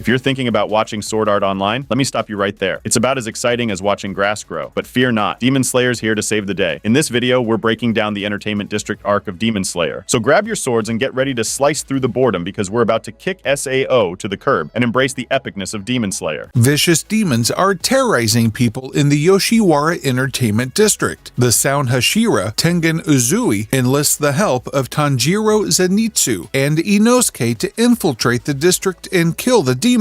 If you're thinking about watching sword art online, let me stop you right there. It's about as exciting as watching grass grow. But fear not, Demon Slayer's here to save the day. In this video, we're breaking down the Entertainment District arc of Demon Slayer. So grab your swords and get ready to slice through the boredom because we're about to kick SAO to the curb and embrace the epicness of Demon Slayer. Vicious demons are terrorizing people in the Yoshiwara Entertainment District. The Sound Hashira, Tengen Uzui, enlists the help of Tanjiro, Zenitsu, and Inosuke to infiltrate the district and kill the demons.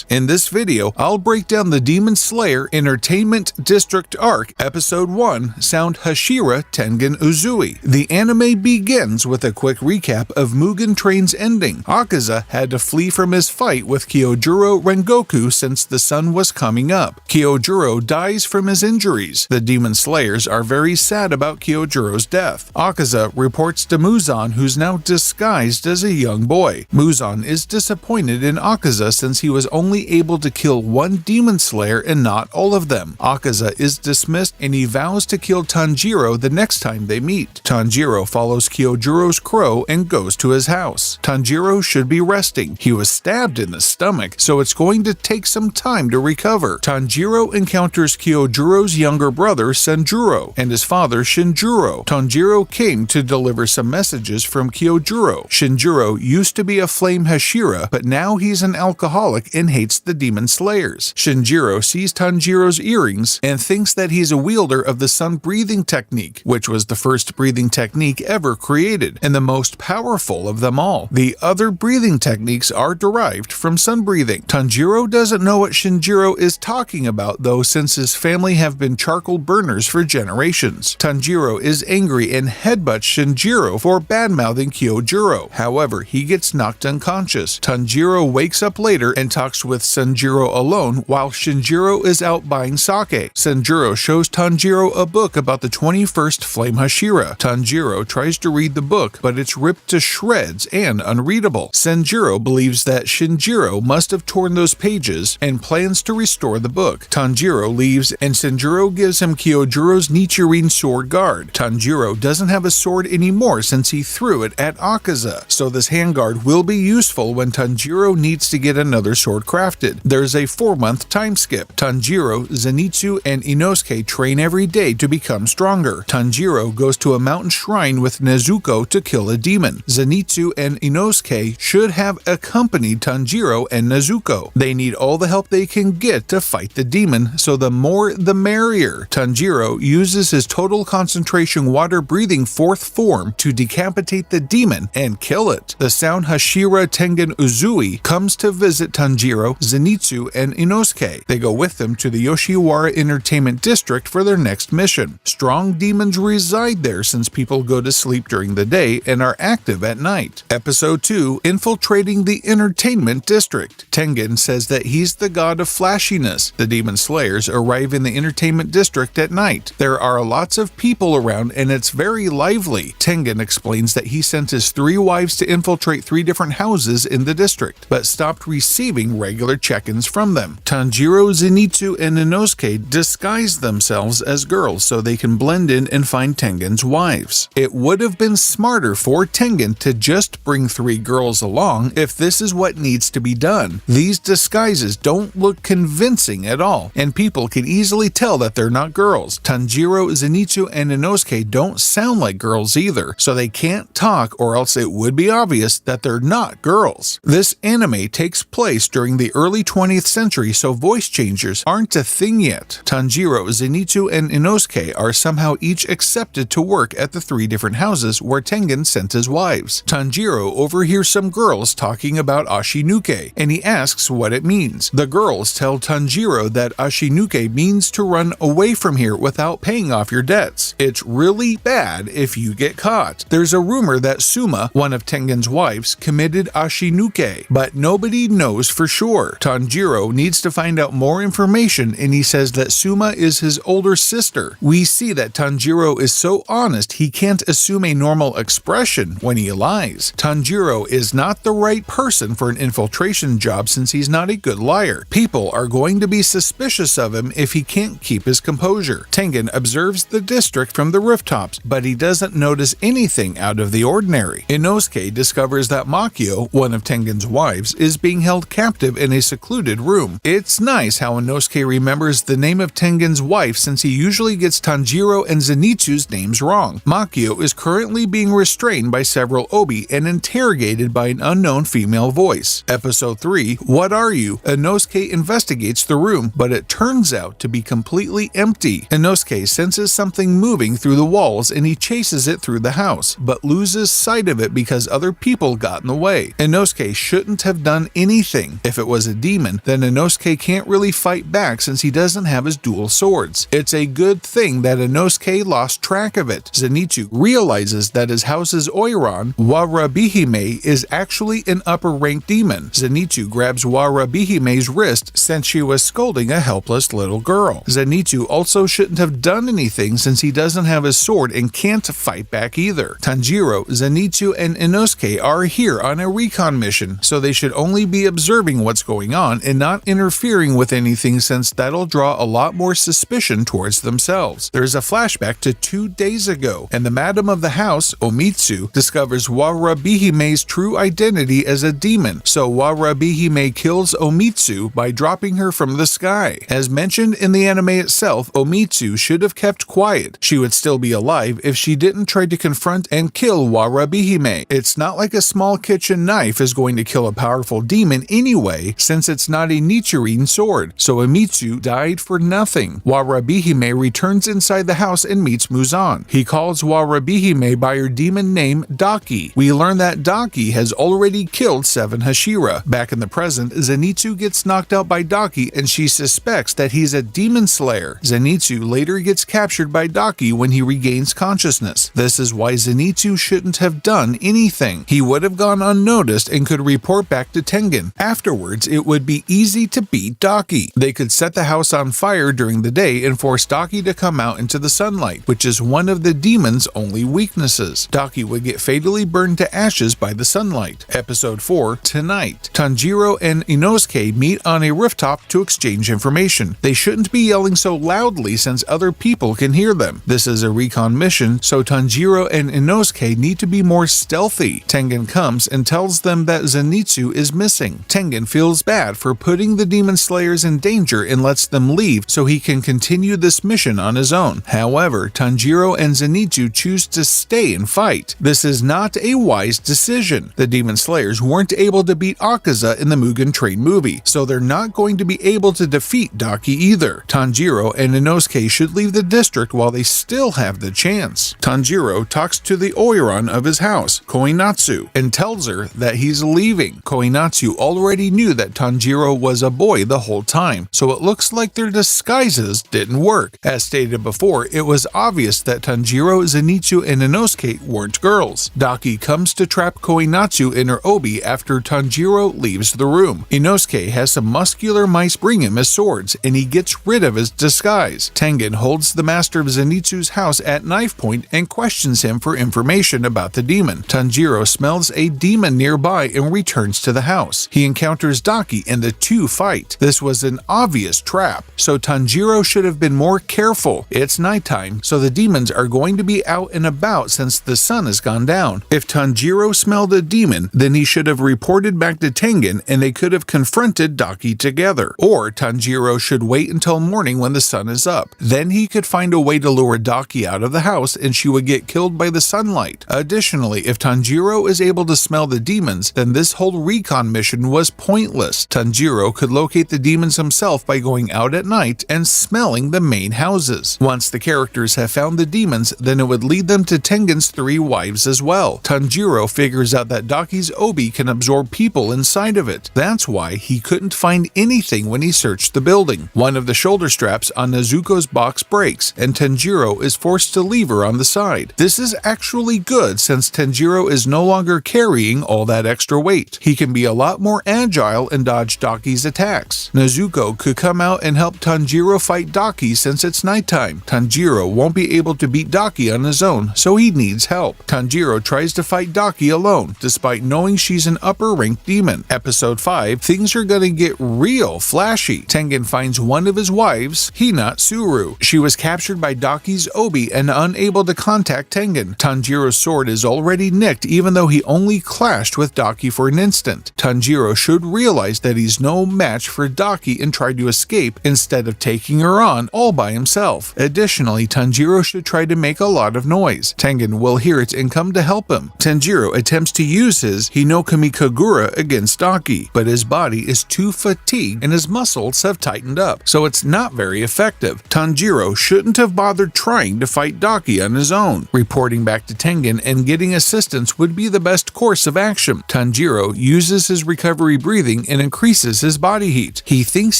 In this video, I'll break down the Demon Slayer Entertainment District arc, Episode 1, Sound Hashira, Tengen Uzui. The anime begins with a quick recap of Mugen Train's ending. Akaza had to flee from his fight with Kyojuro Rengoku since the sun was coming up. Kyojuro dies from his injuries. The Demon Slayers are very sad about Kyojuro's death. Akaza reports to Muzan, who's now disguised as a young boy. Muzan is disappointed in Akaza since he was only able to kill one Demon Slayer and not all of them. Akaza is dismissed and he vows to kill Tanjiro the next time they meet. Tanjiro follows Kyojuro's crow and goes to his house. Tanjiro should be resting. He was stabbed in the stomach, so it's going to take some time to recover. Tanjiro encounters Kyojuro's younger brother Sanjuro and his father Shinjuro. Tanjiro came to deliver some messages from Kyojuro. Shinjuro used to be a flame Hashira, but now he's an alcoholic and hates the Demon Slayers. Shinjiro sees Tanjiro's earrings and thinks that he's a wielder of the sun breathing technique, which was the first breathing technique ever created and the most powerful of them all. The other breathing techniques are derived from sun breathing. Tanjiro doesn't know what Shinjiro is talking about though, since his family have been charcoal burners for generations. Tanjiro is angry and headbutts Shinjiro for badmouthing Kyojuro. However, he gets knocked unconscious. Tanjiro wakes up later and talks with Sanjuro alone while Shinjiro is out buying sake. Sanjuro shows Tanjiro a book about the 21st Flame Hashira. Tanjiro tries to read the book, but it's ripped to shreds and unreadable. Sanjuro believes that Shinjiro must have torn those pages and plans to restore the book. Tanjiro leaves and Sanjuro gives him Kyojuro's Nichirin Sword guard. Tanjiro doesn't have a sword anymore since he threw it at Akaza, so this handguard will be useful when Tanjiro needs to get another sword crafted. There's a 4-month time skip. Tanjiro, Zenitsu, and Inosuke train every day to become stronger. Tanjiro goes to a mountain shrine with Nezuko to kill a demon. Zenitsu and Inosuke should have accompanied Tanjiro and Nezuko. They need all the help they can get to fight the demon, so the more the merrier. Tanjiro uses his total concentration water breathing 4th form to decapitate the demon and kill it. The Sound Hashira Tengen Uzui comes to visit Tanjiro, Zenitsu, and Inosuke. They go with them to the Yoshiwara Entertainment District for their next mission. Strong demons reside there since people go to sleep during the day and are active at night. Episode 2, Infiltrating the Entertainment District. Tengen says that he's the god of flashiness. The Demon Slayers arrive in the Entertainment District at night. There are lots of people around and it's very lively. Tengen explains that he sent his 3 wives to infiltrate 3 different houses in the district, but stopped receiving regular check-ins from them. Tanjiro, Zenitsu, and Inosuke disguise themselves as girls so they can blend in and find Tengen's wives. It would have been smarter for Tengen to just bring 3 girls along if this is what needs to be done. These disguises don't look convincing at all, and people can easily tell that they're not girls. Tanjiro, Zenitsu, and Inosuke don't sound like girls either, so they can't talk or else it would be obvious that they're not girls. This anime takes place during the early 20th century, so voice changers aren't a thing yet. Tanjiro, Zenitsu, and Inosuke are somehow each accepted to work at the 3 different houses where Tengen sent his wives. Tanjiro overhears some girls talking about Ashinuke, and he asks what it means. The girls tell Tanjiro that Ashinuke means to run away from here without paying off your debts. It's really bad if you get caught. There's a rumor that Suma, one of Tengen's wives, committed Ashinuke, but nobody knows for sure. Tanjiro needs to find out more information and he says that Suma is his older sister. We see that Tanjiro is so honest he can't assume a normal expression when he lies. Tanjiro is not the right person for an infiltration job since he's not a good liar. People are going to be suspicious of him if he can't keep his composure. Tengen observes the district from the rooftops, but he doesn't notice anything out of the ordinary. Inosuke discovers that Makio, one of Tengen's wives, is being held captive in a secluded room. It's nice how Inosuke remembers the name of Tengen's wife since he usually gets Tanjiro and Zenitsu's names wrong. Makio is currently being restrained by several obi and interrogated by an unknown female voice. Episode 3, What Are You? Inosuke investigates the room, but it turns out to be completely empty. Inosuke senses something moving through the walls and he chases it through the house, but loses sight of it because other people got in the way. Inosuke shouldn't have done anything. If it was a demon, then Inosuke can't really fight back since he doesn't have his dual swords. It's a good thing that Inosuke lost track of it. Zenitsu realizes that his house's Oiran, Warabihime, is actually an upper-ranked demon. Zenitsu grabs Warabihime's wrist since she was scolding a helpless little girl. Zenitsu also shouldn't have done anything since he doesn't have his sword and can't fight back either. Tanjiro, Zenitsu, and Inosuke are here on a recon mission, so they should only be observing what's going on and not interfering with anything since that'll draw a lot more suspicion towards themselves. There's a flashback to 2 days ago, and the madam of the house, Omitsu, discovers Warabihime's true identity as a demon, so Warabihime kills Omitsu by dropping her from the sky. As mentioned in the anime itself, Omitsu should have kept quiet. She would still be alive if she didn't try to confront and kill Warabihime. It's not like a small kitchen knife is going to kill a powerful demon anyway, since it's not a Nichirin sword, so Omitsu died for nothing. Warabihime returns inside the house and meets Muzan. He calls Warabihime by her demon name Daki. We learn that Daki has already killed 7 Hashira. Back in the present, Zenitsu gets knocked out by Daki and she suspects that he's a demon slayer. Zenitsu later gets captured by Daki when he regains consciousness. This is why Zenitsu shouldn't have done anything. He would have gone unnoticed and could report back to Tengen. Afterwards, it would be easy to beat Daki. They could set the house on fire during the day and force Daki to come out into the sunlight, which is one of the demon's only weaknesses. Daki would get fatally burned to ashes by the sunlight. Episode 4, Tonight. Tanjiro and Inosuke meet on a rooftop to exchange information. They shouldn't be yelling so loudly since other people can hear them. This is a recon mission, so Tanjiro and Inosuke need to be more stealthy. Tengen comes and tells them that Zenitsu is missing. Tengen feels bad for putting the demon slayers in danger and lets them leave so he can continue this mission on his own. However, Tanjiro and Zenitsu choose to stay and fight. This is not a wise decision. The demon slayers weren't able to beat Akaza in the Mugen Train movie, so they're not going to be able to defeat Daki either. Tanjiro and Inosuke should leave the district while they still have the chance. Tanjiro talks to the Oiran of his house, Koinatsu, and tells her that he's leaving. Koinatsu already knew that Tanjiro was a boy the whole time, so it looks like their disguises didn't work. As stated before, it was obvious that Tanjiro, Zenitsu, and Inosuke weren't girls. Daki comes to trap Koinatsu in her obi after Tanjiro leaves the room. Inosuke has some muscular mice bring him his swords, and he gets rid of his disguise. Tengen holds the master of Zenitsu's house at knife point and questions him for information about the demon. Tanjiro smells a demon nearby and returns to the house. He encounters Daki and the two fight. This was an obvious trap, so Tanjiro should have been more careful. It's nighttime, so the demons are going to be out and about since the sun has gone down. If Tanjiro smelled a demon, then he should have reported back to Tengen and they could have confronted Daki together. Or Tanjiro should wait until morning when the sun is up. Then he could find a way to lure Daki out of the house and she would get killed by the sunlight. Additionally, if Tanjiro is able to smell the demons, then this whole recon mission was pointless. Tanjiro could locate the demons himself by going out at night and smelling the main houses. Once the characters have found the demons, then it would lead them to Tengen's 3 wives as well. Tanjiro figures out that Daki's obi can absorb people inside of it. That's why he couldn't find anything when he searched the building. One of the shoulder straps on Nezuko's box breaks, and Tanjiro is forced to leave her on the side. This is actually good since Tanjiro is no longer carrying all that extra weight. He can be a lot more agile and dodge Daki's attacks. Nezuko could come out and help Tanjiro fight Daki since it's nighttime. Tanjiro won't be able to beat Daki on his own, so he needs help. Tanjiro tries to fight Daki alone, despite knowing she's an upper-ranked demon. Episode 5, things are gonna get real flashy. Tengen finds one of his wives, Hinatsuru. She was captured by Daki's obi and unable to contact Tengen. Tanjiro's sword is already nicked even though he only clashed with Daki for an instant. Tanjiro should realize that he's no match for Daki and try to escape instead of taking her on all by himself. Additionally, Tanjiro should try to make a lot of noise. Tengen will hear it and come to help him. Tanjiro attempts to use his Hinokami Kagura against Daki, but his body is too fatigued and his muscles have tightened up, so it's not very effective. Tanjiro shouldn't have bothered trying to fight Daki on his own. Reporting back to Tengen and getting assistance would be the best course of action. Tanjiro uses his recovery breathing and increases his body heat. He thinks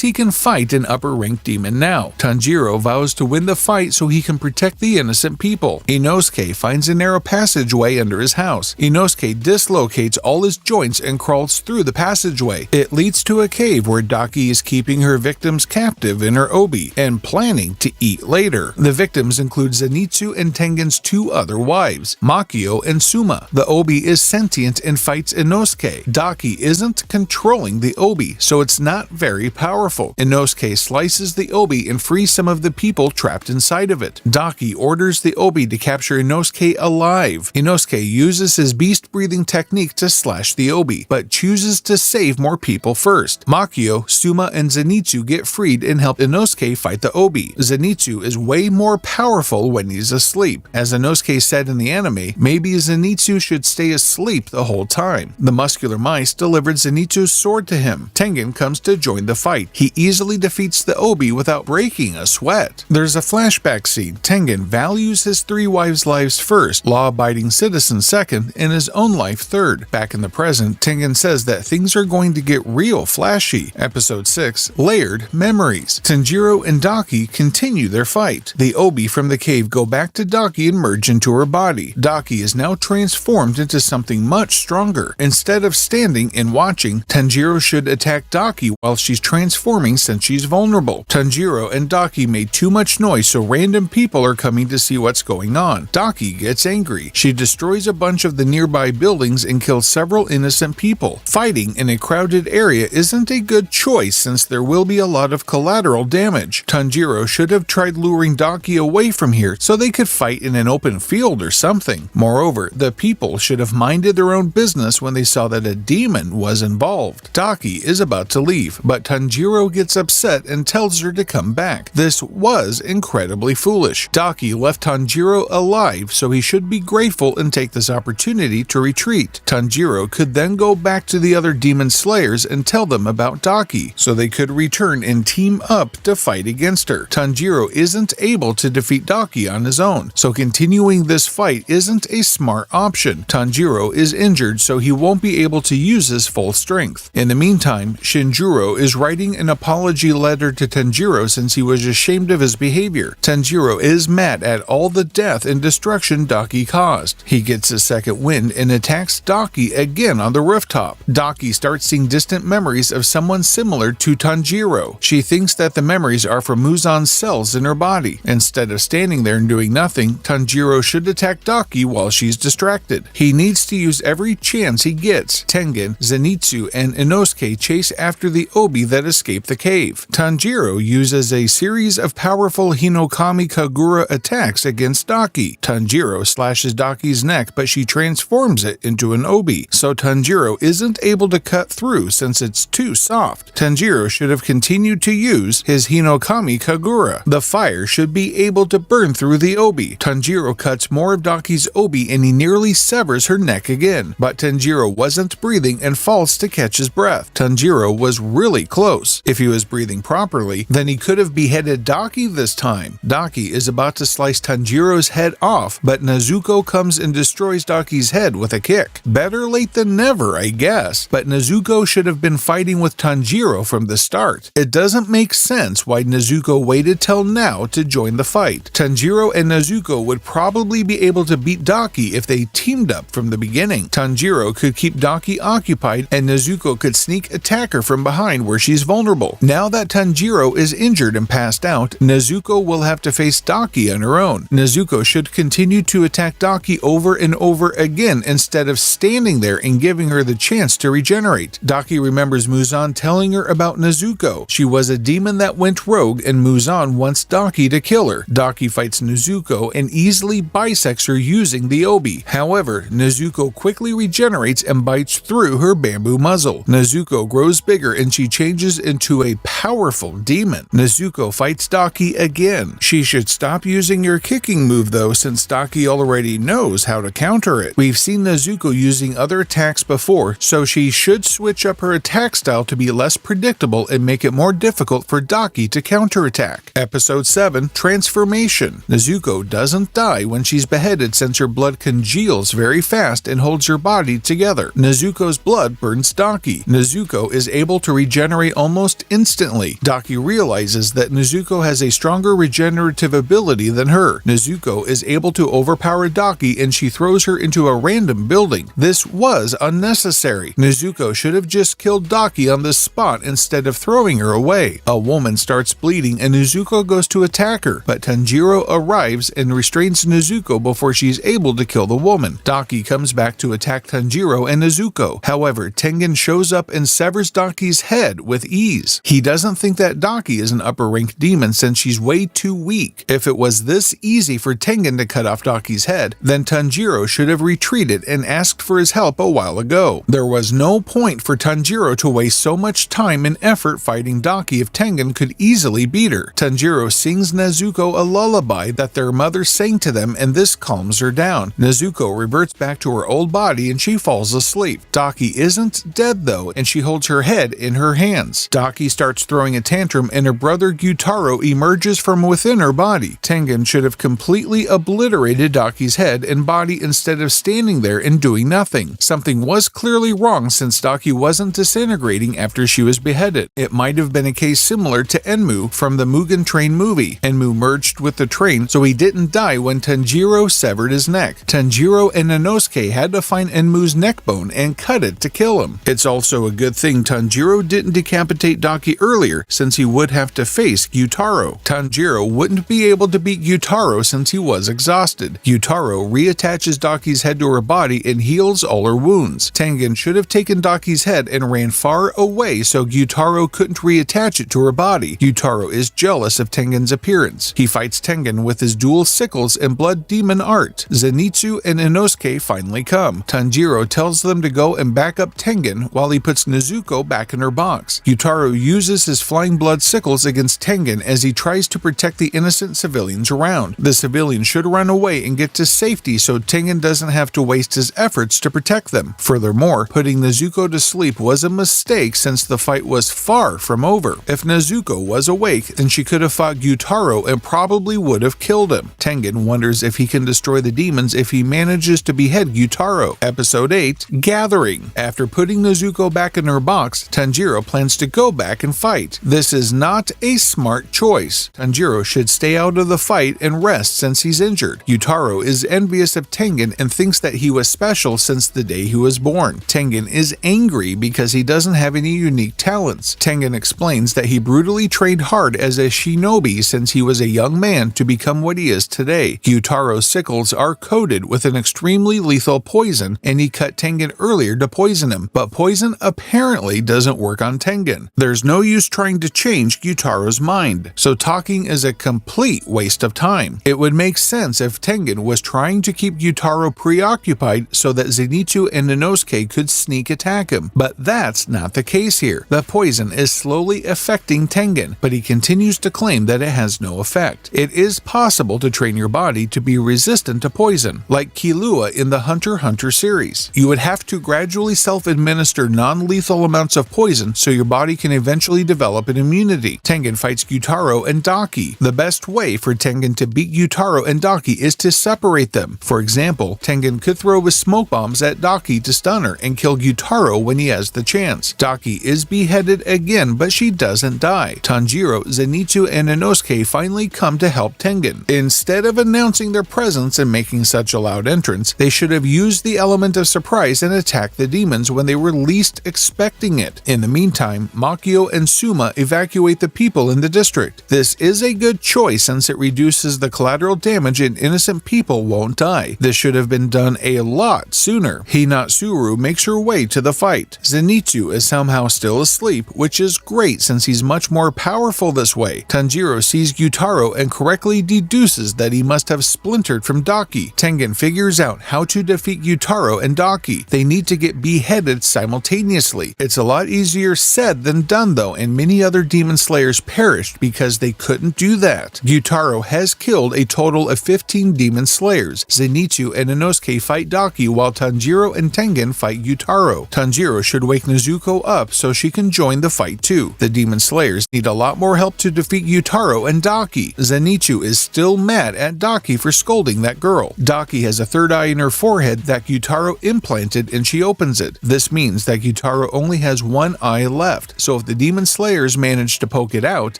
he can fight an upper-ranked demon now. Tanjiro vows to win the fight so he can protect the innocent people. Inosuke finds a narrow passageway under his house. Inosuke dislocates all his joints and crawls through the passageway. It leads to a cave where Daki is keeping her victims captive in her obi and planning to eat later. The victims include Zenitsu and Tengen's two other wives, Makio and Suma. The obi is sentient and fights Inosuke. Daki isn't controlling the obi, so it's not very powerful. Inosuke slices the obi and frees some of the people trapped inside of it. Daki orders the obi to capture Inosuke alive. Inosuke uses his beast-breathing technique to slash the obi, but chooses to save more people first. Makio, Suma, and Zenitsu get freed and help Inosuke fight the obi. Zenitsu is way more powerful when he's asleep. As Inosuke said in the anime, maybe Zenitsu should stay asleep the whole time. The muscular mice delivered Zenitsu's sword to him. Tengen comes to join the fight. He easily defeats the obi without breaking a sweat. There's a flashback scene. Tengen values his three wives' lives first, law-abiding citizen second, and his own life third. Back in the present, Tengen says that things are going to get real flashy. Episode 6, Layered Memories. Tanjiro and Daki continue their fight. The obi from the cave go back to Daki and merge into her body. Daki is now transformed into something much stronger. Instead of standing and watching, Tanjiro should attack Daki while she's transforming since she's vulnerable. Tanjiro and Daki made too much noise, so random people are coming to see what's going on. Daki gets angry. She destroys a bunch of the nearby buildings and kills several innocent people. Fighting in a crowded area isn't a good choice since there will be a lot of collateral damage. Tanjiro should have tried luring Daki away from here so they could fight in an open field or something. Moreover, the people should have minded their own business when they saw that a demon was involved. Daki is about to leave, but Tanjiro gets upset and tells her to come back. This was incredibly foolish. Daki left Tanjiro alive, so he should be grateful and take this opportunity to retreat. Tanjiro could then go back to the other demon slayers and tell them about Daki, so they could return and team up to fight against her. Tanjiro isn't able to defeat Daki on his own, so continuing this fight isn't a smart option. Tanjiro is injured, so he won't be able to use his full strength. In the meantime, Shinjuro is writing an apology letter to Tanjiro since he was ashamed of his behavior. Tanjiro is mad at all the death and destruction Daki caused. He gets a second wind and attacks Daki again on the rooftop. Daki starts seeing distant memories of someone similar to Tanjiro. She thinks that the memories are from Muzan's cells in her body. Instead of standing there and doing nothing, Tanjiro should attack Daki while she's distracted. He needs to use every chance he gets. Tengen, Zenitsu, and Inosuke chase after the obi that escaped the cave. Tanjiro uses a series of powerful Hinokami Kagura attacks against Daki. Tanjiro slashes Daki's neck, but she transforms it into an obi, so Tanjiro isn't able to cut through since it's too soft. Tanjiro should have continued to use his Hinokami Kagura. The fire should be able to burn through the obi. Tanjiro cuts more of Daki's obi and he nearly severs her neck again, but Tanjiro wasn't breathing and falls to catch his breath. Tanjiro was really close. If he was breathing properly, then he could have beheaded Daki this time. Daki is about to slice Tanjiro's head off, but Nezuko comes and destroys Daki's head with a kick. Better late than never, I guess, but Nezuko should have been fighting with Tanjiro from the start. It doesn't make sense why Nezuko waited till now to join the fight. Tanjiro and Nezuko would probably be able to beat Daki if they teamed up from the beginning. Tanjiro could keep Daki occupied and Nezuko could sneak attack her from behind where she's vulnerable. Now that Tanjiro is injured and passed out, Nezuko will have to face Daki on her own. Nezuko should continue to attack Daki over and over again instead of standing there and giving her the chance to regenerate. Daki remembers Muzan telling her about Nezuko. She was a demon that went rogue and Muzan wants Daki to kill her. Daki fights Nezuko and easily bisects her using the obi. However, Nezuko quickly regenerates and bites through her bamboo muzzle. muzzle. Nezuko grows bigger and she changes into a powerful demon. Nezuko fights Daki again. She should stop using your kicking move though, since Daki already knows how to counter it. We've seen Nezuko using other attacks before, so she should switch up her attack style to be less predictable and make it more difficult for Daki to counterattack. Episode 7, Transformation. Nezuko doesn't die when she's beheaded since her blood congeals very fast and holds her body together. Nezuko's blood burns Daki. Nezuko is able to regenerate almost instantly. Daki realizes that Nezuko has a stronger regenerative ability than her. Nezuko is able to overpower Daki and she throws her into a random building. This was unnecessary. Nezuko should have just killed Daki on the spot instead of throwing her away. A woman starts bleeding and Nezuko goes to attack her, but Tanjiro arrives and restrains Nezuko before she's able to kill the woman. Daki comes back to attack Tanjiro and Nezuko. However, Tengen shows up and severs Daki's head with ease. He doesn't think that Daki is an upper-ranked demon since she's way too weak. If it was this easy for Tengen to cut off Daki's head, then Tanjiro should have retreated and asked for his help a while ago. There was no point for Tanjiro to waste so much time and effort fighting Daki if Tengen could easily beat her. Tanjiro sings Nezuko a lullaby that their mother sang to them and this calms her down. Nezuko reverts back to her old body and she falls asleep. Daki isn't dead though, and she holds her head in her hands. Daki starts throwing a tantrum and her brother Gyutaro emerges from within her body. Tengen should have completely obliterated Daki's head and body instead of standing there and doing nothing. Something was clearly wrong since Daki wasn't disintegrating after she was beheaded. It might have been a case similar to Enmu from the Mugen Train movie. Enmu merged with the train so he didn't die when Tanjiro severed his neck. Tanjiro and Inosuke had to find Enmu's neck bone and cut it to kill him. It's also a good thing Tanjiro didn't decapitate Daki earlier since he would have to face Gyutaro. Tanjiro wouldn't be able to beat Gyutaro since he was exhausted. Gyutaro reattaches Daki's head to her body and heals all her wounds. Tengen should have taken Daki's head and ran far away so Gyutaro couldn't reattach it to her body. Gyutaro is jealous of Tengen's appearance. He fights Tengen with his dual sickles and blood demon art. Zenitsu and Inosuke finally come. Tanjiro tells them to go and back up Tengen while he puts Nezuko back in her box. Gyutaro uses his flying blood sickles against Tengen as he tries to protect the innocent civilians around. The civilians should run away and get to safety so Tengen doesn't have to waste his efforts to protect them. Furthermore, putting Nezuko to sleep was a mistake since the fight was far from over. If Nezuko was awake, then she could have fought Gyutaro and probably would have killed him. Tengen wonders if he can destroy the demons if he manages to behead Gyutaro. Episode 8, Gathering. After putting Nezuko back in her box, Tanjiro plans to go back and fight. This is not a smart choice. Tanjiro should stay out of the fight and rest since he's injured. Gyutaro is envious of Tengen and thinks that he was special since the day he was born. Tengen is angry because he doesn't have any unique talents. Tengen explains that he brutally trained hard as a shinobi since he was a young man to become what he is today. Gyutaro's sickles are coated with an extremely lethal poison, and he cut Tengen earlier to poison him, but poison apparently doesn't work on Tengen. There's no use trying to change Gyutaro's mind, so talking is a complete waste of time. It would make sense if Tengen was trying to keep Gyutaro preoccupied so that Zenitsu and Inosuke could sneak attack him, but that's not the case here. The poison is slowly affecting Tengen, but he continues to claim that it has no effect. It is possible to train your body to be resistant to poison, like Killua in the Hunter x Hunter series. You would have to gradually self-administer non-lethal amounts of poison so your body can eventually develop an immunity. Tengen fights Gyutaro and Daki. The best way for Tengen to beat Gyutaro and Daki is to separate them. For example, Tengen could throw his smoke bombs at Daki to stun her and kill Gyutaro when he has the chance. Daki is beheaded again, but she doesn't die. Tanjiro, Zenitsu, and Inosuke finally come to help Tengen. Instead of announcing their presence and making such a loud entrance, they should have used the element of surprise and attacked the demons when they were least expecting it. In the meantime, Makio and Suma evacuate the people in the district. This is a good choice since it reduces the collateral damage and innocent people won't die. This should have been done a lot sooner. Hinatsuru makes her way to the fight. Zenitsu is somehow still asleep, which is great since he's much more powerful this way. Tanjiro sees Gyutaro and correctly deduces that he must have splintered from Daki. Tengen figures out how to defeat Gyutaro and Daki. They need to get beheaded simultaneously. It's a lot easier said than done though, and many other demon slayers perished because they couldn't do that. Gyutaro has killed a total of 15 demon slayers. Zenitsu and Inosuke fight Daki while Tanjiro and Tengen fight Gyutaro. Tanjiro should wake Nezuko up so she can join the fight too. The demon slayers need a lot more help to defeat Gyutaro and Daki. Zenitsu is still mad at Daki for scolding that girl. Daki has a third eye in her forehead that Gyutaro implanted and she opens it. This means that Gyutaro only has one eye left, so if the demon slayers manage to poke it out,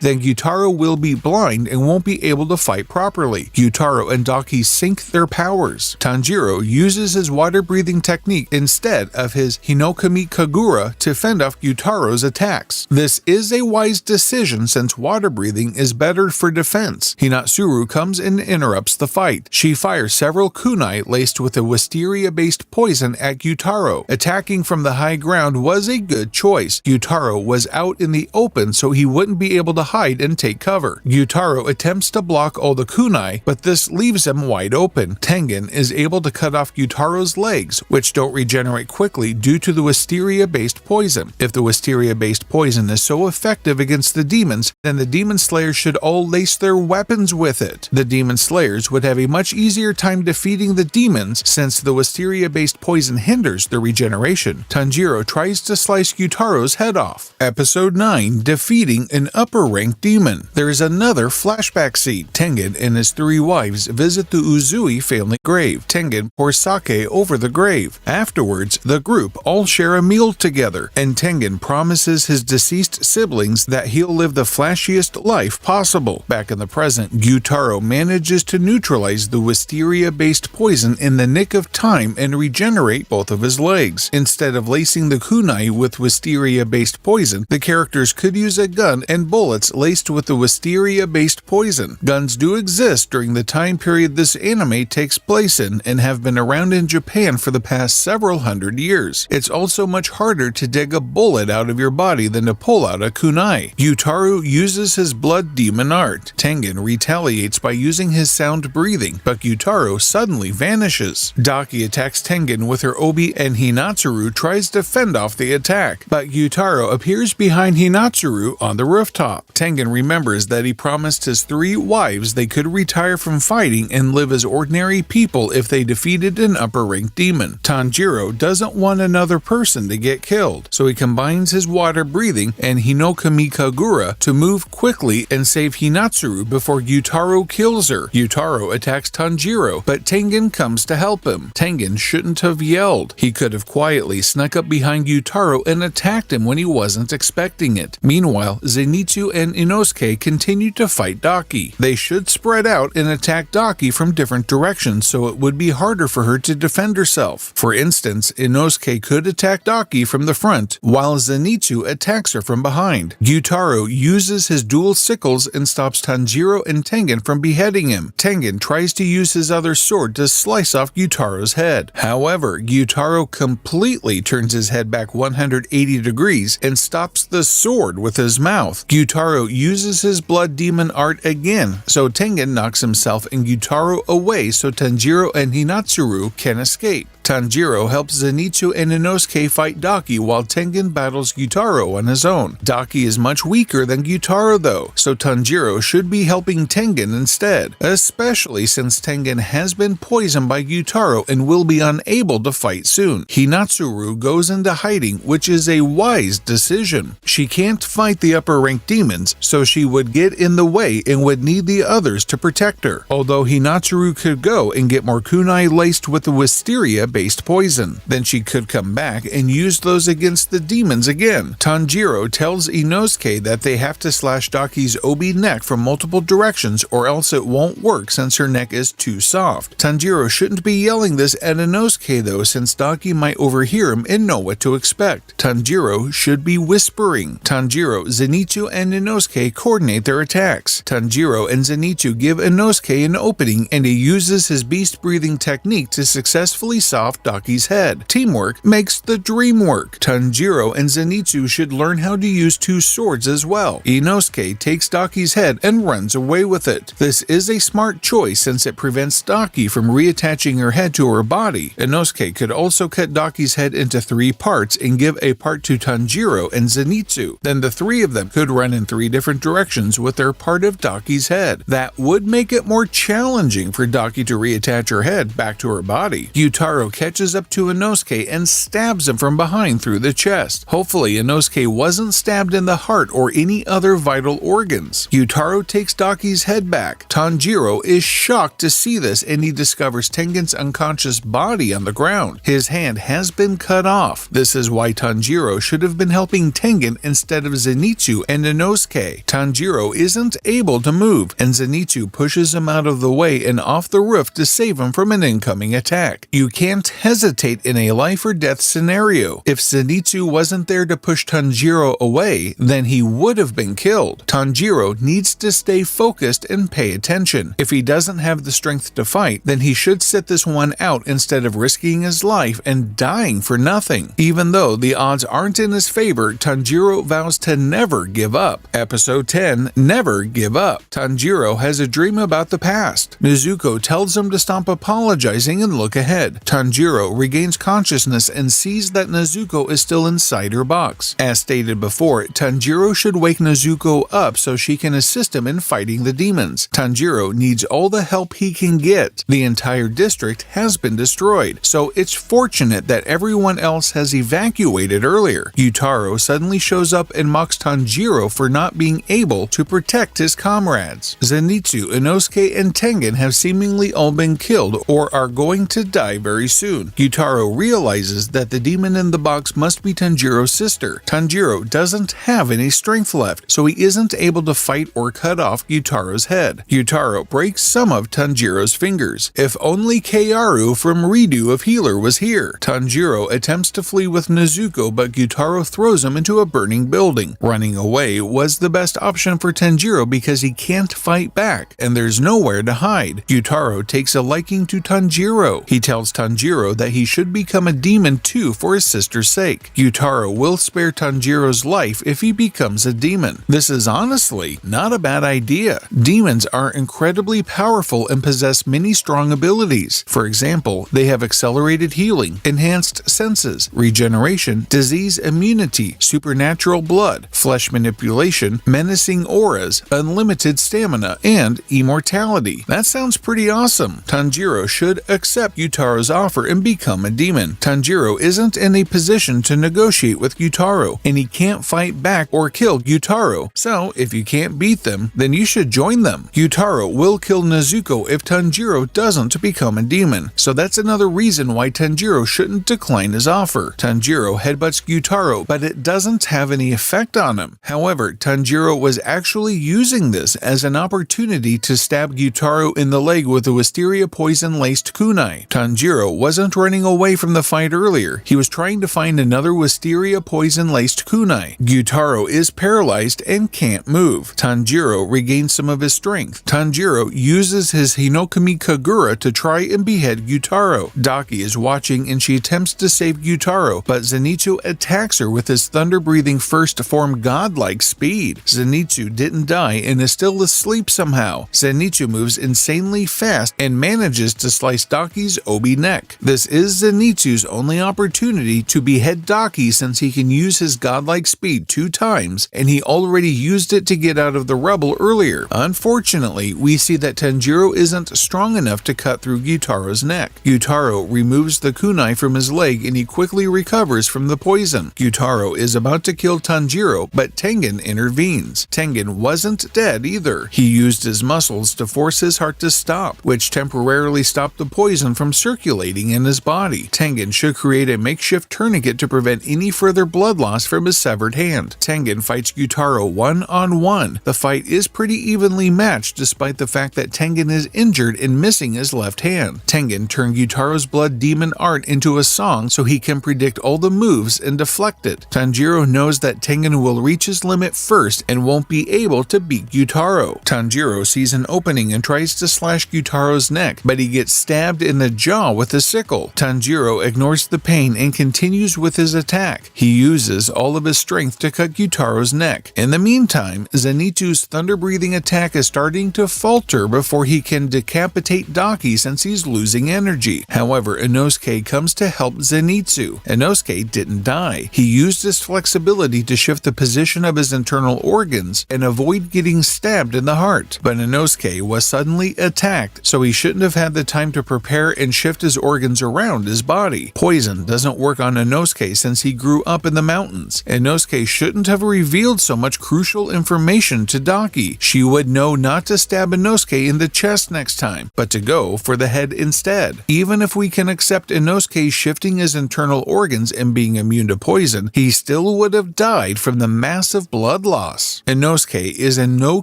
then Gyutaro will be blind and won't be able to fight properly. Gyutaro and Daki sync their powers. Tanjiro uses his water-breathing technique instead of his Hinokami Kagura to fend off Gyutaro's attacks. This is a wise decision since water breathing is better for defense. Hinatsuru comes and interrupts the fight. She fires several kunai laced with a wisteria-based poison at Gyutaro. Attacking from the high ground was a good choice. Gyutaro was out in the open so he wouldn't be able to hide and take cover. Gyutaro attempts to block all the kunai, but this leaves him wide open. Tengen is able to cut off Gyutaro's legs, which don't regenerate quickly due to the wisteria-based poison. If the wisteria-based poison is so effective against the demons, then the demon slayers should all lace their weapons with it. The demon slayers would have a much easier time defeating the demons since the wisteria-based poison hinders their regeneration. Tanjiro tries to slice Gyutaro's head off. Episode 9: Defeating an upper-ranked demon. There is another flashback scene. Tengen and his 3 wives visit the Uzui family grave. Tengen pours sake over the grave. Afterwards, the group all share a meal together, and Tengen promises his deceased siblings that he'll live the flashiest life possible. Back in the present, Gyutaro manages to neutralize the wisteria-based poison in the nick of time and regenerate both of his legs. Instead of lacing the kunai with wisteria-based poison, the characters could use a gun and bullets laced with the wisteria-based poison. Guns do exist during the time period this anime takes place in and have been around in Japan for the past several hundred years. It's also much harder to dig a bullet out of your body than to pull out a kunai. Gyutaro uses his blood demon art. Tengen retaliates by using his sound breathing, but Gyutaro suddenly vanishes. Daki attacks Tengen with her obi and Hinatsuru tries to fend off the attack, but Gyutaro appears behind Hinatsuru on the rooftop. Tengen remembers that he promised his 3 wives they could retire from fighting and live as ordinary people if they defeated an upper-ranked demon. Tanjiro doesn't want another person to get killed, so he combines his water breathing and Hinokami Kagura to move quickly and save Hinatsuru before Gyutaro kills her. Gyutaro attacks Tanjiro, but Tengen comes to help him. Tengen shouldn't have yelled. He could have quietly snuck up behind Gyutaro and attacked him when he wasn't expecting it. Meanwhile, Zenitsu and Inosuke continue to fight Daki. They should spread out and attack Daki from different directions so it would be harder for her to defend herself. For instance, Inosuke could attack Daki from the front, while Zenitsu attacks her from behind. Gyutaro uses his dual sickles and stops Tanjiro and Tengen from beheading him. Tengen tries to use his other sword to slice off Gyutaro's head. However, Gyutaro completely turns his head back 180 degrees and stops the sword with his mouth. Gyutaro uses his blood demon art again, so Tengen knocks himself and Gyutaro away so Tanjiro and Hinatsuru can escape. Tanjiro helps Zenitsu and Inosuke fight Daki while Tengen battles Gyutaro on his own. Daki is much weaker than Gyutaro though, so Tanjiro should be helping Tengen instead, especially since Tengen has been poisoned by Gyutaro and will be unable to fight soon. Hinatsuru goes into hiding, which is a wise decision. She can't fight the upper-ranked demons, so she would get in the way and would need the others to protect her, although Hinatsuru could go and get more kunai laced with the wisteria-based poison. Then she could come back and use those against the demons again. Tanjiro tells Inosuke that they have to slash Daki's obi neck from multiple directions or else it won't work since her neck is too soft. Tanjiro shouldn't be yelling this at Inosuke though, since Daki might overhear him and know what to expect. Tanjiro should be whispering. Tanjiro, Zenitsu, and Inosuke coordinate their attacks. Tanjiro and Zenitsu give Inosuke an opening and he uses his beast breathing technique to successfully saw off Daki's head. Teamwork makes the dream work. Tanjiro and Zenitsu should learn how to use two swords as well. Inosuke takes Daki's head and runs away with it. This is a smart choice since it prevents Daki from reattaching her head to her body. Inosuke could also cut Daki's head into 3 parts and give a part to Tanjiro and Zenitsu. Then the 3 of them could run in 3 different directions with their part of Daki's head. That would make it more challenging for Daki to reattach her head back to her body. Gyutaro catches up to Inosuke and stabs him from behind through the chest. Hopefully Inosuke wasn't stabbed in the heart or any other vital organs. Gyutaro takes Daki's head back. Tanjiro is shocked to see this and he discovers Tengen's unconscious body on the ground. His hand has been cut off. This is why Tanjiro should have been helping Tengen instead of Zenitsu and Inosuke. Tanjiro isn't able to move and Zenitsu pushes him out of the way and off the roof to save him from an incoming attack. You can't hesitate in a life or death scenario. If Zenitsu wasn't there to push Tanjiro away, then he would have been killed. Tanjiro needs to stay focused and pay attention. If he doesn't have the strength to fight, then he should sit this one out instead of risking his life and dying for nothing. Even though the odds aren't in his favor, Tanjiro vows to never give up. Episode 10, Never Give Up. Tanjiro has a dream about the past. Nezuko tells him to stop apologizing and look ahead. Tanjiro regains consciousness and sees that Nezuko is still inside her box. As stated before, Tanjiro should wake Nezuko up so she can assist him in fighting the demons. Tanjiro needs all the help he can get. The entire district has been destroyed, so it's fortunate that everyone else has evacuated earlier. Gyutaro suddenly shows up and mocks Tanjiro for not being able to protect his comrades. Zenitsu, Inosuke, and Tengen have seemingly all been killed or are going to die very soon. Gyutaro realizes that the demon in the box must be Tanjiro's sister. Tanjiro doesn't have any strength left, so he isn't able to fight or cut off Gyutaro's head. Gyutaro breaks some of Tanjiro's fingers. If only Keiaru from Redo of Healer was here. Tanjiro attempts to flee with Nezuko, but Gyutaro throws him into a burning building. Running away was the best option for Tanjiro because he can't fight back, and there's nowhere to hide. Gyutaro takes a liking to Tanjiro. He tells Tanjiro that he should become a demon too for his sister's sake. Gyutaro will spare Tanjiro's life if he becomes a demon. This is honestly not a bad idea. Demons are incredibly powerful and possess many strong abilities. For example, they have accelerated healing, enhanced senses, regeneration, disease immunity, supernatural blood, flesh manipulation, menacing auras, unlimited stamina, and immortality. That sounds pretty awesome. Tanjiro should accept Gyutaro's offer and become a demon. Tanjiro isn't in a position to negotiate with Gyutaro, and he can't fight back or kill Gyutaro. So, if you can't beat them, then you should join them. Gyutaro will kill Nezuko if Tanjiro doesn't become a demon, so that's another reason why Tanjiro shouldn't decline his offer. Tanjiro headbutts Gyutaro, but it doesn't have any effect on him. However, Tanjiro was actually using this as an opportunity to stab Gyutaro in the leg with a wisteria poison-laced kunai. Tanjiro wasn't running away from the fight earlier. He was trying to find another wisteria poison-laced kunai. Gyutaro is paralyzed and can't move. Tanjiro regains some of his strength. Tanjiro uses his Hinokami Kagura to try and behead Gyutaro. Daki is watching and she attempts to save Gyutaro, but Zenitsu attacks her with his thunder-breathing first form godlike speed. Zenitsu didn't die and is still asleep somehow. Zenitsu moves insanely fast and manages to slice Daki's obi neck. This is Zenitsu's only opportunity to behead Daki since he can use his godlike speed 2 times, and he already used it to get out of the rubble earlier. Unfortunately, we see that Tanjiro isn't strong enough to cut through Gyutaro's neck. Gyutaro removes the kunai from his leg and he quickly recovers from the poison. Gyutaro is about to kill Tanjiro, but Tengen intervenes. Tengen wasn't dead either. He used his muscles to force his heart to stop, which temporarily stopped the poison from circulating in his body. Tengen should create a makeshift tourniquet to prevent any further blood loss from his severed hand. Tengen fights Gyutaro one-on-one. The fight is pretty evenly matched despite the fact that Tengen is injured and missing his left hand. Tengen turned Gyutaro's blood demon art into a song so he can predict all the moves and deflect it. Tanjiro knows that Tengen will reach his limit first and won't be able to beat Gyutaro. Tanjiro sees an opening and tries to slash Gyutaro's neck, but he gets stabbed in the jaw with a sickle. Tanjiro ignores the pain and continues with his attack. He uses all of his strength to cut Gyutaro's neck. In the meantime, Zenitsu's thunder-breathing attack is starting to falter before he can decapitate Daki since he's losing energy. However, Inosuke comes to help Zenitsu. Inosuke didn't die. He used his flexibility to shift the position of his internal organs and avoid getting stabbed in the heart. But Inosuke was suddenly attacked, so he shouldn't have had the time to prepare and shift his organs around his body. Poison doesn't work on Inosuke since he grew up in the mountains. Inosuke shouldn't have revealed so much crucial information to Daki. She would know not to stab Inosuke in the chest next time, but to go for the head instead. Even if we can accept Inosuke shifting his internal organs and being immune to poison, he still would have died from the massive blood loss. Inosuke is in no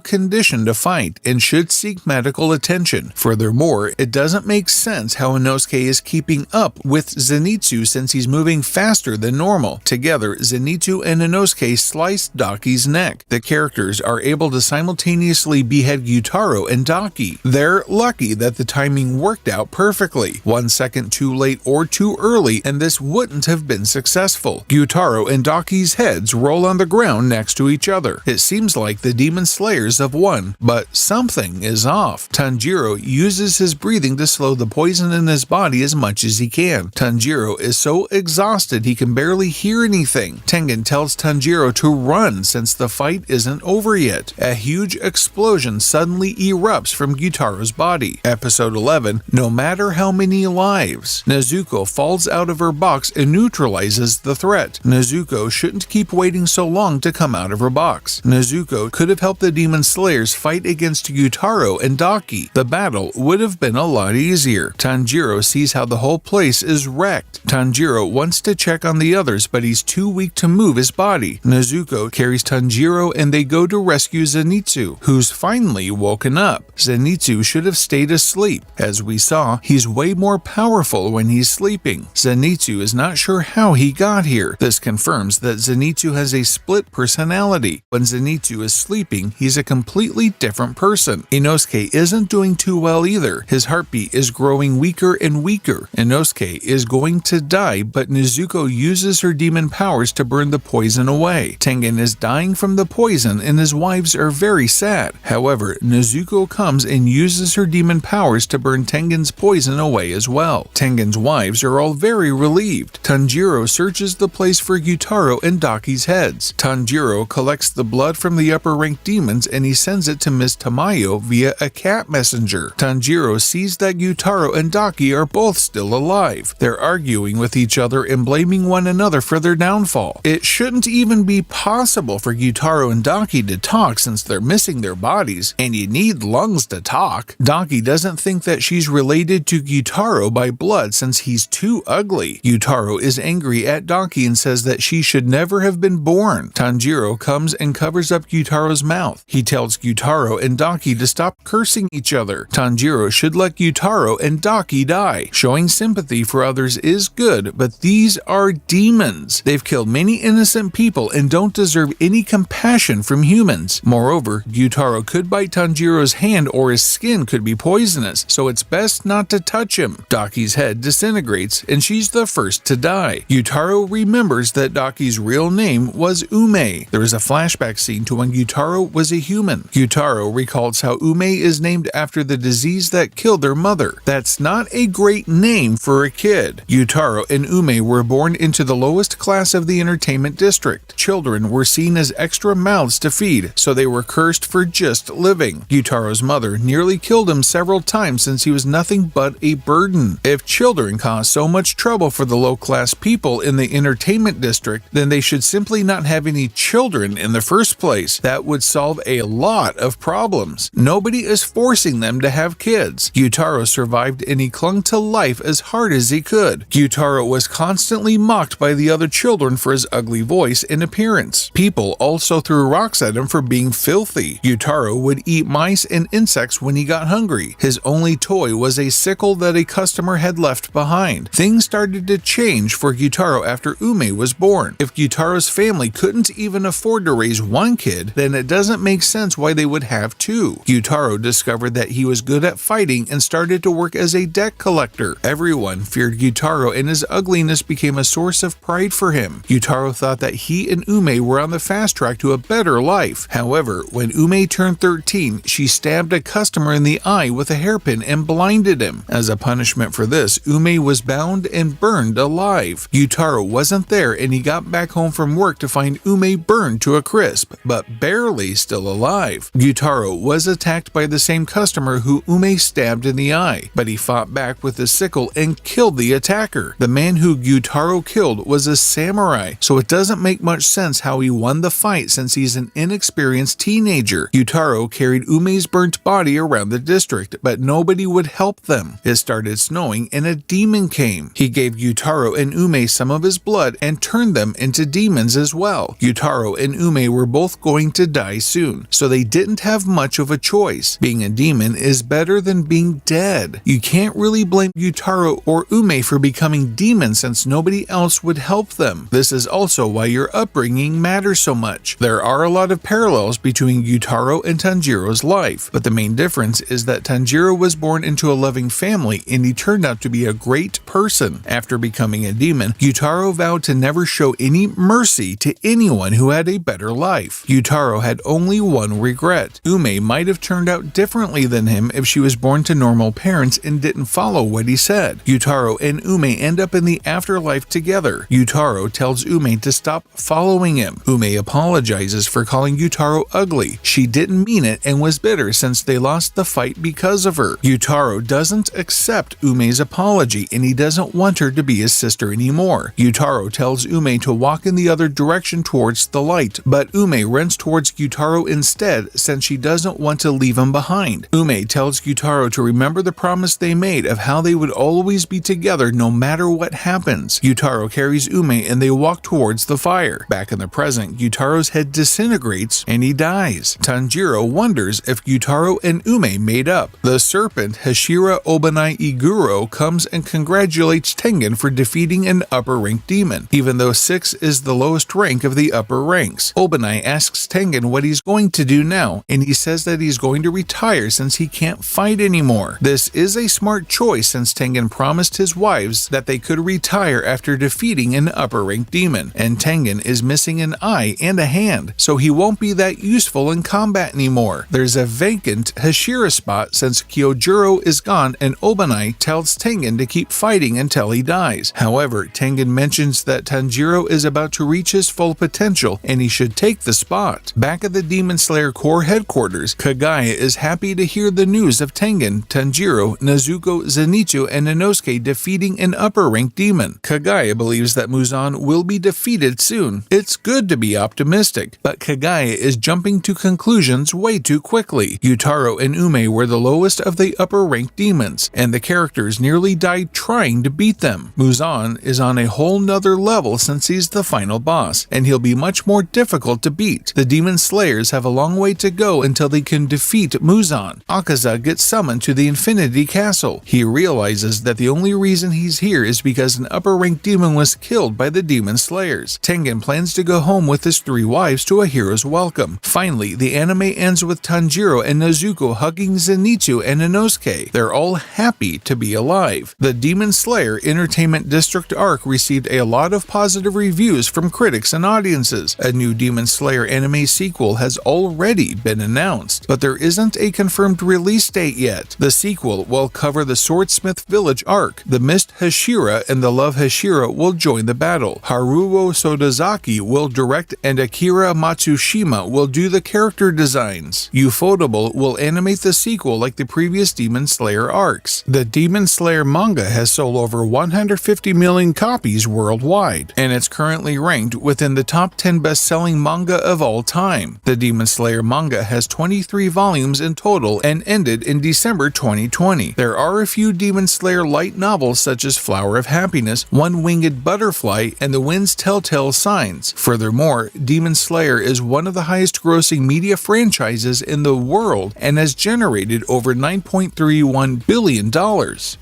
condition to fight and should seek medical attention. Furthermore, it doesn't make sense how Inosuke is keeping up with Zenitsu since he's moving faster than normal. Together, Zenitsu and Inosuke slice Daki's neck. The characters are able to simultaneously behead Gyutaro and Daki. They're lucky that the timing worked out perfectly. 1 second too late or too early, and this wouldn't have been successful. Gyutaro and Daki's heads roll on the ground next to each other. It seems like the demon slayers have won, but something is off. Tanjiro uses his breathing to slow the poison in his body as much as he can. Tanjiro is so exhausted he can barely hear anything. Tengen tells Tanjiro to run since the fight isn't over yet. A huge explosion suddenly erupts from Gyutaro's body. Episode 11, No Matter How Many Lives. Nezuko falls out of her box and neutralizes the threat. Nezuko shouldn't keep waiting so long to come out of her box. Nezuko could have helped the demon slayers fight against Gyutaro and Daki. The battle would have been a lot easier. Tanjiro sees how the whole place is wrecked. Tanjiro wants to check on the others, but he's too weak to move his body. Nezuko carries Tanjiro and they go to rescue Zenitsu, who's finally woken up. Zenitsu should have stayed asleep. As we saw, he's way more powerful when he's sleeping. Zenitsu is not sure how he got here. This confirms that Zenitsu has a split personality. When Zenitsu is sleeping, he's a completely different person. Inosuke isn't doing too well either. His heartbeat is growing weaker and weaker. Inosuke is going to die, but Nezuko uses her demon powers to burn the poison away. Tengen is dying from the poison and his wives are very sad. However, Nezuko comes and uses her demon powers to burn Tengen's poison away as well. Tengen's wives are all very relieved. Tanjiro searches the place for Gyutaro and Daki's heads. Tanjiro collects the blood from the upper-ranked demons and he sends it to Miss Tamayo via a cat messenger. Tanjiro sees that Gyutaro and Daki are both still alive. They're arguing with each other and blaming one another for their downfall. It shouldn't even be possible for Gyutaro and Daki to talk since they're missing their bodies, and you need lungs to talk. Daki doesn't think that she's related to Gyutaro by blood since he's too ugly. Gyutaro is angry at Daki and says that she should never have been born. Tanjiro comes and covers up Gyutaro's mouth. He tells Gyutaro and Daki to stop cursing each other. Tanjiro should let Gyutaro and Daki die. Showing sympathy for others is good, but these are demons. They've killed many innocent people and don't deserve any compassion from humans. Moreover, Gyutaro could bite Tanjiro's hand or his skin could be poisonous, so it's best not to touch him. Daki's head disintegrates and she's the first to die. Gyutaro remembers that Daki's real name was Ume. There is a flashback scene to when Gyutaro was a human. Gyutaro recalls how Ume is named after the disease that killed their mother. That's not a great name for a kid. Gyutaro and Ume were born into the lowest class of the entertainment district. Children were seen as extra mouths to feed, so they were cursed for just living. Gyutaro's mother nearly killed him several times since he was nothing but a burden. If children cause so much trouble for the low-class people in the entertainment district, then they should simply not have any children in the first place. That would solve a lot of problems. Nobody is forcing them to have kids. Gyutaro survived and he clung to life as hard as he could. Gyutaro was constantly mocked by the other children for his ugly voice and appearance. People also threw rocks at him for being filthy. Gyutaro would eat mice and insects when he got hungry. His only toy was a sickle that a customer had left behind. Things started to change for Gyutaro after Ume was born. If Gyutaro's family couldn't even afford to raise one kid, then it doesn't make sense why they would have two. Gyutaro discovered that he was good at fighting and started to work as a debt collector. attacker. Everyone feared Gyutaro, and his ugliness became a source of pride for him. Gyutaro thought that he and Ume were on the fast track to a better life. However, when Ume turned 13, she stabbed a customer in the eye with a hairpin and blinded him. As a punishment for this, Ume was bound and burned alive. Gyutaro wasn't there, and he got back home from work to find Ume burned to a crisp, but barely still alive. Gyutaro was attacked by the same customer who Ume stabbed in the eye, but he fought back with a sickle and killed the attacker. The man who Gyutaro killed was a samurai, so it doesn't make much sense how he won the fight since he's an inexperienced teenager. Gyutaro carried Ume's burnt body around the district, but nobody would help them. It started snowing and a demon came. He gave Gyutaro and Ume some of his blood and turned them into demons as well. Gyutaro and Ume were both going to die soon, so they didn't have much of a choice. Being a demon is better than being dead. You can't really blame Gyutaro or Ume for becoming demons since nobody else would help them. This is also why your upbringing matters so much. There are a lot of parallels between Gyutaro and Tanjiro's life, but the main difference is that Tanjiro was born into a loving family and he turned out to be a great person. After becoming a demon, Gyutaro vowed to never show any mercy to anyone who had a better life. Gyutaro had only one regret. Ume might have turned out differently than him if she was born to normal parents and didn't follow what he said. Gyutaro and Ume end up in the afterlife together. Gyutaro tells Ume to stop following him. Ume apologizes for calling Gyutaro ugly. She didn't mean it and was bitter since they lost the fight because of her. Gyutaro doesn't accept Ume's apology and he doesn't want her to be his sister anymore. Gyutaro tells Ume to walk in the other direction towards the light, but Ume runs towards Gyutaro instead since she doesn't want to leave him behind. Ume tells Gyutaro to remember the promise they made of how they would always be together no matter what happens. Gyutaro carries Ume and they walk towards the fire. Back in the present, Gyutaro's head disintegrates and he dies. Tanjiro wonders if Gyutaro and Ume made up. The serpent Hashira Obanai Iguro comes and congratulates Tengen for defeating an upper rank demon, even though 6 is the lowest rank of the upper ranks. Obanai asks Tengen what he's going to do now, and he says that he's going to retire since he can't fight anymore. This is a smart choice since Tengen promised his wives that they could retire after defeating an upper rank demon, and Tengen is missing an eye and a hand, so he won't be that useful in combat anymore. There's a vacant Hashira spot since Kyojuro is gone, and Obanai tells Tengen to keep fighting until he dies. However, Tengen mentions that Tanjiro is about to reach his full potential and he should take the spot. Back at the Demon Slayer Corps headquarters, Kagaya is happy to hear the news of Tengen, Tanjiro, Nezuko, Zenitsu, and Inosuke defeating an upper rank demon. Kagaya believes that Muzan will be defeated soon. It's good to be optimistic, but Kagaya is jumping to conclusions way too quickly. Gyutaro and Ume were the lowest of the upper rank demons, and the characters nearly died trying to beat them. Muzan is on a whole nother level since he's the final boss, and he'll be much more difficult to beat. The Demon Slayers have a long way to go until they can defeat Muzan. Akaza gets summoned to the Infinity Castle. He realizes that the only reason he's here is because an upper rank demon was killed by the Demon Slayers. Tengen plans to go home with his 3 wives to a hero's welcome. Finally, the anime ends with Tanjiro and Nezuko hugging Zenitsu and Inosuke. They're all happy to be alive. The Demon Slayer Entertainment District arc received a lot of positive reviews from critics and audiences. A new Demon Slayer anime sequel has already been announced, but there isn't a confirmed release date yet. The sequel will cover the Swordsmith Village arc. The Mist Hashira and the Love Hashira will join the battle. Haruo Sodazaki will direct and Akira Matsushima will do the character designs. Ufotable will animate the sequel like the previous Demon Slayer arcs. The Demon Slayer manga has sold over 150 million copies worldwide, and it's currently ranked within the top 10 best-selling manga of all time. The Demon Slayer manga has 23 volumes in total and ended in December 2020. There are a few Demon Slayer light novels such as Flower of Happiness, One-Winged Butterfly, and The Wind's Telltale Signs. Furthermore, Demon Slayer is one of the highest-grossing media franchises in the world and has generated over $9.31 billion.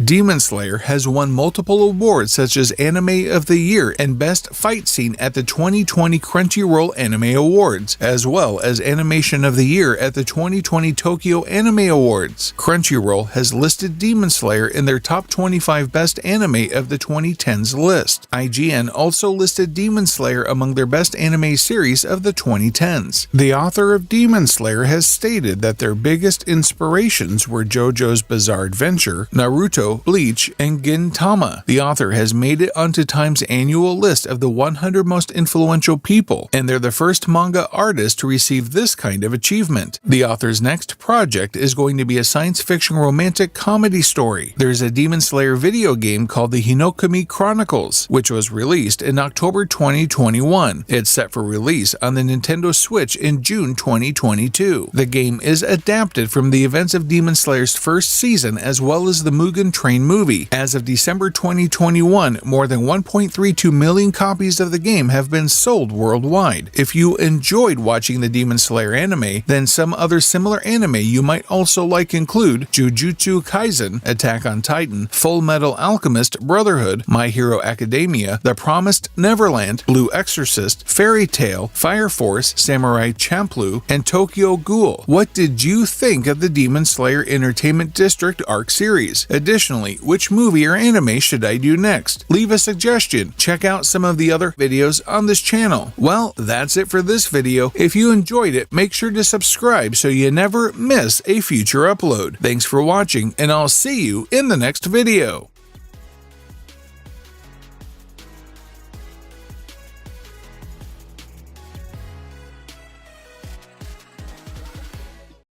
Demon Slayer has won multiple awards such as Anime of the Year and Best Fight Scene at the 2020 Crunchyroll Anime Awards, as well as Animation of the Year at the 2020 Tokyo Anime Awards. Crunchyroll has listed Demon Slayer in their top 25 best anime of the 2010s list. IGN also listed Demon Slayer among their best anime series of the 2010s. The author of Demon Slayer has stated that their biggest inspirations were JoJo's Bizarre Adventure, Naruto, Bleach, and Gintama. The author has made it onto Time's annual list of the 100 most influential people, and they're the first manga artist to receive this kind of achievement. The author's next project is going to be a science fiction romantic comedy story. There's a Demon Slayer video game called the Hinokami Chronicles, which was released in October 2021. It's set for release on the Nintendo Switch in June 2022. The game is adapted from the events of Demon Slayer's first season as well as the Mugen Train movie. As of December 2021, more than 1.32 million copies of the game have been sold worldwide. If you enjoyed watching the Demon Slayer anime, then some other similar anime you might also like include Jujutsu Kaisen, Attack on Titan, Full Metal Alchemist Brotherhood, My Hero Academia, The Promised Neverland, Blue Exorcist, Fairy Tail, Fire Force, Samurai Champloo, and Tokyo Ghoul. What did you think of the Demon Slayer Entertainment District arc series? Additionally, which movie or anime should I do next? Leave a suggestion. Check out some of the other videos on this channel. Well, that's it for this video. If you enjoyed it, make sure to subscribe so you never miss a future upload. Thanks for watching, and I'll see you in the next video.